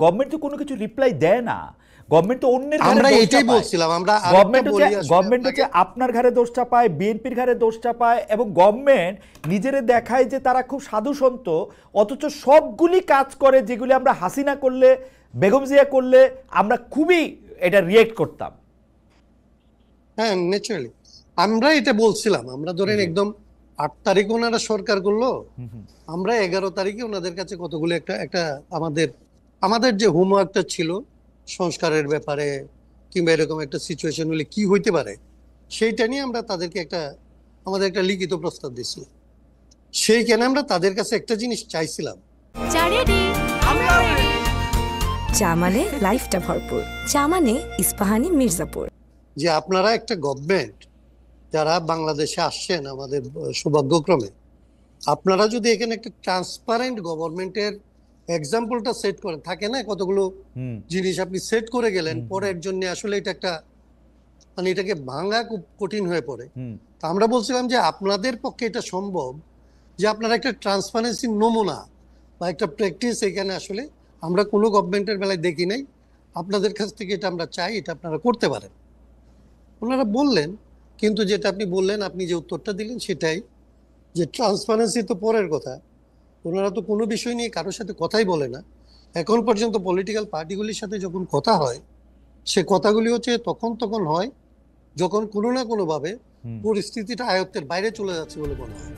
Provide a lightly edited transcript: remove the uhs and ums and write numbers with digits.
Government তো কোনো কিছু রিপ্লাই দেয় না। গভর্নমেন্ট তো অন্যের ঘাড়ে আমরা দোষ এটাই চাপায়। বলছিলাম, আমরা গভর্নমেন্ট বলি হচ্ছে আসলে গভর্নমেন্ট আপনাকে। হচ্ছে আপনার ঘাড়ে দোষ চাপায়, বিএনপির ঘাড়ে দোষ চাপায়, এবং গভর্নমেন্ট নিজেরে দেখায় যে তারা খুব সাধু সন্ত, অথচ সবগুলি কাজ করে যেগুলি আমরা হাসিনা করলে, বেগম জিয়া করলে আমরা খুবই এটা রিয়েক্ট করতাম। হ্যাঁ, ন্যাচারালি আমরা এটা বলছিলাম। আমরা ধরেন একদম 8 তারিখ ওনারা সরকার করলো, আমরা 11 তারিখে ওনাদের কাছে কতগুলো একটা একটা আমাদের আমাদের যে হোমওয়ার্কটা ছিল সংস্কারের ব্যাপারে, কিংবা এরকম একটা সিচুয়েশন হলে কি হইতে পারে, সেইটা নিয়ে আমরা তাদেরকে আমাদের একটা লিখিত প্রস্তাব দিয়েছিলাম। সেইখানে আমরা তাদের কাছে একটা জিনিস চাইছিলাম। চা মানে লাইফটা ভরপুর, চা মানে ইস্পাহানি মির্জাপুর। যে আপনারা একটা গভর্নমেন্ট যারা বাংলাদেশে আসছেন আমাদের সৌভাগ্যক্রমে, আপনারা যদি এখানে একটা ট্রান্সপারেন্ট গভর্নমেন্টের এক্সাম্পলটা সেট করেন, থাকে না কতগুলো জিনিস আপনি সেট করে গেলেন, পরে একজন নিয়ে আসলে এটা একটা মানে এটাকে ভাঙা খুব কঠিন হয়ে পড়ে। তা আমরা বলছিলাম যে আপনাদের পক্ষে এটা সম্ভব যে আপনারা একটা ট্রান্সপারেন্সির নমুনা বা একটা প্র্যাকটিস এখানে আসলে আমরা কোনো গভর্নমেন্টের বেলায় দেখি নাই, আপনাদের কাছ থেকে এটা আমরা চাই, এটা আপনারা করতে পারেন। ওনারা বললেন, কিন্তু যেটা আপনি বললেন, আপনি যে উত্তরটা দিলেন সেটাই, যে ট্রান্সপারেন্সি তো পরের কথা, ওনারা তো কোনো বিষয় নিয়ে কারোর সাথে কথাই বলে না এখন পর্যন্ত। পলিটিক্যাল পার্টিগুলির সাথে যখন কথা হয়, সে কথাগুলি হচ্ছে তখন হয় যখন কোনো না কোনোভাবে পরিস্থিতিটা আয়ত্তের বাইরে চলে যাচ্ছে বলে মনে হয়।